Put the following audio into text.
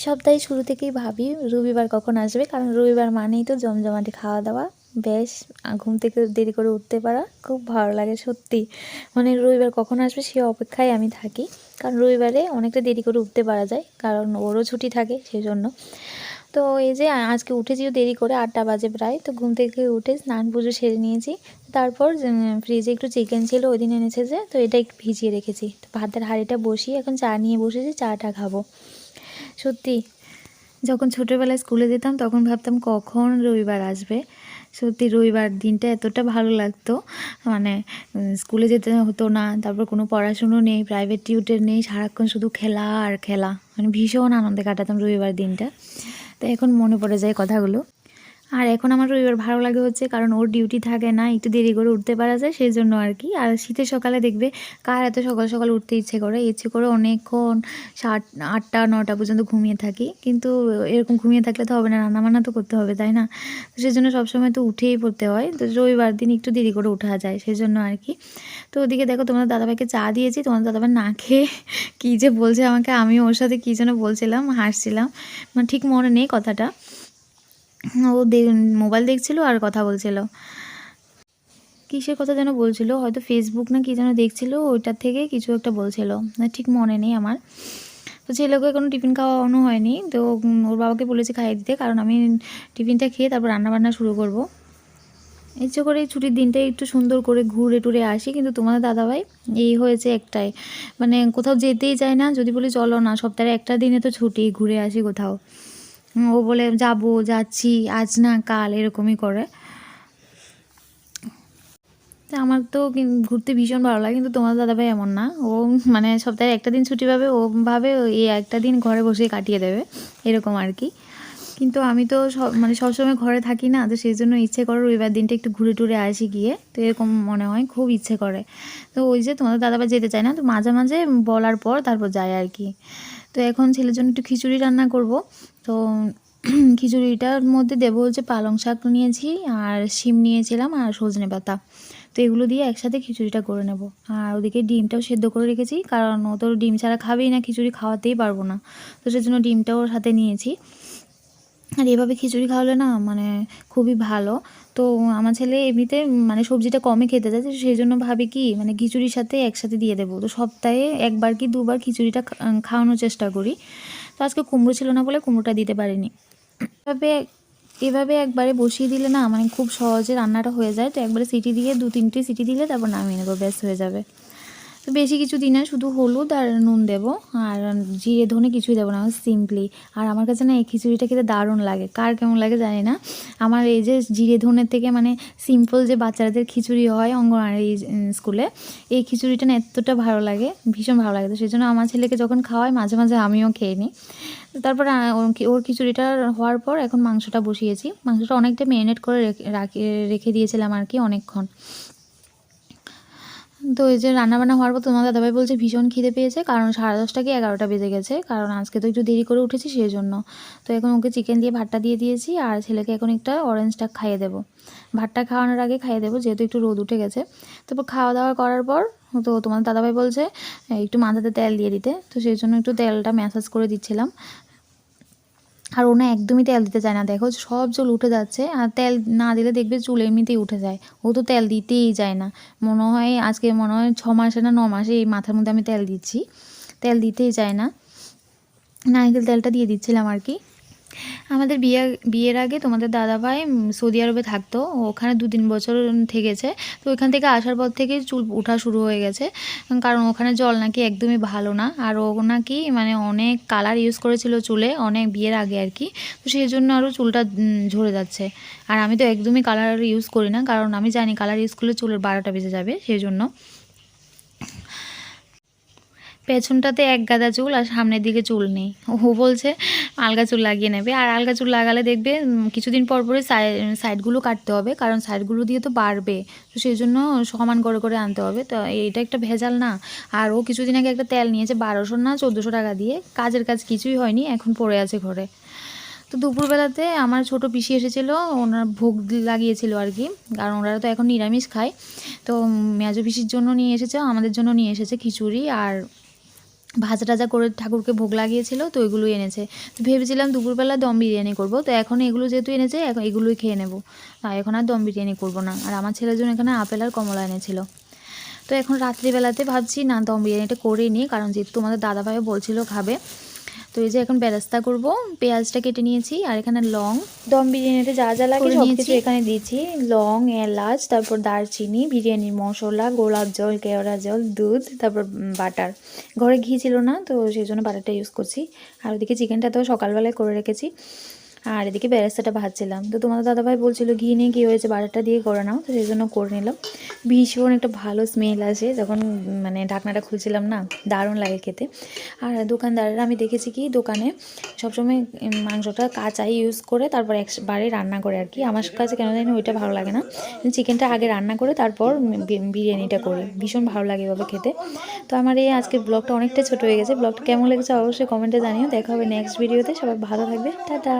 সপ্তাহে শুরু থেকেই ভাবি রবিবার কখন আসবে, কারণ রবিবার মানেই তো জমজমাটি খাওয়া দাওয়া। বেশ ঘুম থেকে দেরি করে উঠতে পারা খুব ভালো লাগে সত্যি। মানে রবিবার কখন আসবে সে অপেক্ষায় আমি থাকি, কারণ রবিবারে অনেকটা দেরি করে উঠতে পারা যায়, কারণ ওরও ছুটি থাকে সেই জন্য। তো এই যে আজকে উঠেছিও দেরি করে, 8টা বাজে প্রায়। তো ঘুম থেকে উঠে স্নান পুজো সেরে নিয়েছি। তারপর ফ্রিজে একটু চিকেন ছিল, ওই দিন এনেছে যে, তো এটা একটু ভিজিয়ে রেখেছি। তো ভাতের হাঁড়িটা বসিয়ে এখন চা নিয়ে বসেছি, চাটা খাবো। সত্যি যখন ছোটোবেলায় স্কুলে যেতাম তখন ভাবতাম কখন রবিবার আসবে। সত্যি রবিবার দিনটা এতটা ভালো লাগতো, মানে স্কুলে যেতে হতো না, তারপর কোনো পড়াশুনো নেই, প্রাইভেট টিউটর নেই, সারাক্ষণ শুধু খেলা আর খেলা, মানে ভীষণ আনন্দে কাটাতাম রবিবার দিনটা। তো এখন মনে পড়ে যায় কথাগুলো। আর এখন আমার রবিবার ভালো লাগে হচ্ছে কারণ ওর ডিউটি থাকে না, একটু দেরি করে উঠতে পারা যায় সেই জন্য আর কি। আর শীতের সকালে দেখবে কার এত সকাল সকাল উঠতে ইচ্ছে করে অনেকক্ষণ 8টা 9টা পর্যন্ত ঘুমিয়ে থাকি, কিন্তু এরকম ঘুমিয়ে থাকলে তো হবে না, রান্নাবান্না তো করতে হবে তাই না। তো সেই জন্য সবসময় তো উঠেই পড়তে হয়, তো রবিবার দিন একটু দেরি করে ওঠা যায় সেই জন্য আর কি। তো ওদিকে দেখো তোমাদের দাদাভাইকে চা দিয়েছি, তোমাদের দাদাভাই না খেয়ে কী যে বলছে আমাকে, আমিও ওর সাথে কী যেন বলছিলাম, হাসছিলাম, মানে ঠিক মনে নেই কথাটা। ও মোবাইল দেখছিল আর কথা বলছিল, কিসের কথা যেন বলছিল, হয়তো ফেসবুক না কি যেন দেখছিল, ওইটার থেকে কিছু একটা বলছিল, ঠিক মনে নেই আমার। তো ছেলেকে এখনও টিফিন খাওয়ানো হয়নি, তো ওর বাবাকে বলেছি খাইয়ে দিতে, কারণ আমি টিফিনটা খেয়ে তারপর রান্নাবান্না শুরু করব। ইচ্ছে করে এই ছুটির দিনটাই একটু সুন্দর করে ঘুরে টুরে আসি, কিন্তু তোমাদের দাদাভাই এই হয়েছে একটাই, মানে কোথাও যেতেই চায় না। যদি বলি চলো না, সপ্তাহে একটা দিনে তো ছুটি, ঘুরে আসি কোথাও, ও বলে যাচ্ছি আজ না কাল, এরকমই করে। তো আমার তো ঘুরতে ভীষণ ভালো লাগে, কিন্তু তোমার দাদাভাই এমন না, ও মানে সপ্তাহে একটা দিন ছুটি পাবে, ও ভাবে এই একটা দিন ঘরে বসে কাটিয়ে দেবে, এরকম আর কি। কিন্তু আমি তো মানে সবসময় ঘরে থাকি না, তো সেই জন্য ইচ্ছে করে রবিবার দিনটা একটু ঘুরে টুরে আসি গিয়ে, তো এরকম মনে হয়, খুব ইচ্ছে করে। তো ওই যে তোমাদের দাদাভাই যেতে চায় না, তো মাঝে মাঝে বলার পর তারপর যায় আর কি। তো এখন ছেলের জন্য একটু খিচুড়ি রান্না করব। তো খিচুড়িটার মধ্যে দেবো হচ্ছে পালং শাক নিয়েছি, আর শিম নিয়েছিলাম, আর সজনে পাতা। তো এগুলো দিয়ে একসাথে খিচুড়িটা করে নেব। আর ওদিকে ডিমটাও সেদ্ধ করে রেখেছি, কারণ ও তো ডিম ছাড়া খাবেই না, খিচুড়ি খাওয়াতেই পারবো না, তো সেজন্য ডিমটাও ওর সাথে নিয়েছি। আর এভাবে খিচুড়ি খাওয়ালে না মানে খুবই ভালো। তো আমার ছেলে এমনিতে মানে সবজিটা কমই খেতে চায়, সেই জন্য ভাবি কি মানে খিচুড়ির সাথে একসাথে দিয়ে দেবো। তো সপ্তাহে একবার কি দুবার খিচুড়িটা খাওয়ানোর চেষ্টা করি। তো আজকে কুমড়ো ছিল না বলে কুমড়োটা দিতে পারিনি। এভাবে এভাবে একবারে বসিয়ে দিলে না মানে খুব সহজে রান্নাটা হয়ে যায়। তো একবারে সিটি দিয়ে 2-3টে সিটি দিলে তারপর নামিয়ে নেবো, ব্যাস হয়ে যাবে। তো বেশি কিছু দিই না, শুধু হলুদ আর নুন দেবো, আর জিরে ধনে কিছুই দেবো না, সিম্পলি। আর আমার কাছে না এই খিচুড়িটা খেতে দারুণ লাগে, কার কেমন লাগে জানি না। আমার এই যে জিরে ধনের থেকে মানে সিম্পল যে বাচ্চাদের খিচুড়ি হয় অঙ্গনওয়াড়ি স্কুলে, এই খিচুড়িটা না এতটা ভালো লাগে, ভীষণ ভালো লাগে। তো সেই জন্য আমার ছেলেকে যখন খাওয়াই মাঝে মাঝে আমিও খেয়ে নিই। তো তারপর ওর খিচুড়িটা হওয়ার পর এখন মাংসটা বসিয়েছি। মাংসটা অনেকটা ম্যারিনেট করে রেখে দিয়েছিলাম আর কি, অনেকক্ষণ। তো এই যে রান্নাবান্না হওয়ার পর তোমার দাদাভাই বলছে ভীষণ খিদে পেয়েছে, কারণ 10:30 কি 11টা বেজে গেছে, কারণ আজকে তো একটু দেরি করে উঠেছি সেই জন্য। তো এখন ওকে চিকেন দিয়ে ভাতটা দিয়ে দিয়েছি, আর ছেলেকে এখন একটা অরেঞ্জটা খাইয়ে দেবো। ভাতটা খাওয়ানোর আগে খাইয়ে দেবো, যেহেতু একটু রোদ উঠে গেছে। তারপর খাওয়া দাওয়া করার পর তো তোমার দাদাভাই বলছে একটু মাথাতে তেল দিয়ে দিতে, তো সেই জন্য একটু তেলটা ম্যাসাজ করে দিচ্ছিলাম। আর ও না একদমই তেল দিতে চায় না, দেখো সব চুল উঠে যাচ্ছে, আর তেল না দিলে দেখবে চুল এমনিতেই উঠে যায়। ও তো তেল দিতেই যায় না, মনে হয় আজকে মনে হয় 6 মাসে না 9 মাসে এই মাথার মধ্যে আমি তেল দিচ্ছি, তেল দিতেই চায় না। নারকেল তেলটা দিয়ে দিচ্ছিলাম আর কি। আমাদের বিয়ের আগে তোমাদের দাদাভাই সৌদি আরবে থাকতো, ওখানে 2-3 বছর থেকেছে। তো ওইখান থেকে আসার পর থেকে চুল ওঠা শুরু হয়ে গেছে, কারণ ওখানে জল নাকি একদমই ভালো না, আর ও নাকি মানে অনেক কালার ইউজ করেছিল চুলে অনেক বিয়ের আগে আর কি। তো সেই জন্য আরও চুলটা ঝরে যাচ্ছে। আর আমি তো একদমই কালার ইউজ করি না, কারণ আমি জানি কালার ইউজ করলে চুলের 12টা বেজে যাবে, সেই জন্য। পেছনটাতে এক গাদা চুল আর সামনের দিকে চুল নেই, ও বলছে আলগা চুল লাগিয়ে নেবে। আর আলগা চুল লাগালে দেখবে কিছুদিন পর পরে সাইডগুলো কাটতে হবে, কারণ সাইডগুলো দিয়ে তো বাড়বে, তো সেই জন্য সমান করে করে আনতে হবে। তো এটা একটা ভেজাল না। আর ও কিছুদিন আগে একটা তেল নিয়েছে 1200 না 1400 টাকা দিয়ে, কাজের কাজ কিছুই হয়নি, এখন পড়ে আছে ঘরে। তো দুপুরবেলাতে আমার ছোট পিসি এসেছিলো, ওনার ভোগ লাগিয়েছিল আর কি, কারণ ওনারা তো এখন নিরামিষ খায়। তো মেজো পিসির জন্য নিয়ে এসেছে, আমাদের জন্য নিয়ে এসেছে খিচুড়ি আর ভাজা টাজা করে ঠাকুরকে ভোগ লাগিয়েছিল, তো ওইগুলোই এনেছে। তো ভেবেছিলাম দুপুরবেলা দম বিরিয়ানি করব, তো এখন এগুলো যেহেতু এনেছে এখন এগুলোই খেয়ে নেব। এখন আর দম বিরিয়ানি করব না। আর আমার ছেলের জন্য এখানে আপেল আর কমলা এনেছিল। তো এখন রাত্রিবেলাতে ভাবছি না দম বিরিয়ানিটা করে নিই, কারণ যেহেতু তোমাদের দাদাভাইও বলছিল খাবে। তো এই যে এখন বেরেস্তা করব, পেঁয়াজটা কেটে নিয়েছি আর এখানে লং, দম বিরিয়ানিতে যা যা লাগে সব কিছু এখানে দিয়েছি। লং, এলাচ, তারপর দারচিনি, বিরিয়ানির মশলা, গোলাপ জল, কেওড়া জল, দুধ, তারপর বাটার। ঘরে ঘি ছিল না, তো সেই জন্য বাটারটা ইউজ করছি। আর ওদিকে চিকেনটা তো সকালবেলায় করে রেখেছি। আর এদিকে বেরেস্তাটা ভাজছিলাম। তো তোমাদের দাদাভাই বলছিল ঘি নিয়ে কী হয়েছে, বাটারটা দিয়ে করে নাও, তো সেই জন্য করে নিলাম। ভীষণ একটা ভালো স্মেল আসে যখন মানে ঢাকনাটা খুলছিলাম না, দারুণ লাগে খেতে। আর দোকানদাররা আমি দেখেছি কি দোকানে সবসময় মাংসটা কাঁচাই ইউজ করে তারপর একবারে রান্না করে আর কি। আমার কাছে কেন জানি ওইটা ভালো লাগে না, চিকেনটা আগে রান্না করে তারপর বিরিয়ানিটা করি, ভীষণ ভালো লাগে এভাবে খেতে। তো আমার এই আজকের ব্লগটা অনেকটা ছোটো হয়ে গেছে। ব্লগটা কেমন লেগেছে অবশ্যই কমেন্টে জানিও। দেখা হবে নেক্সট ভিডিওতে। সবাই ভালো থাকবে, টাটা।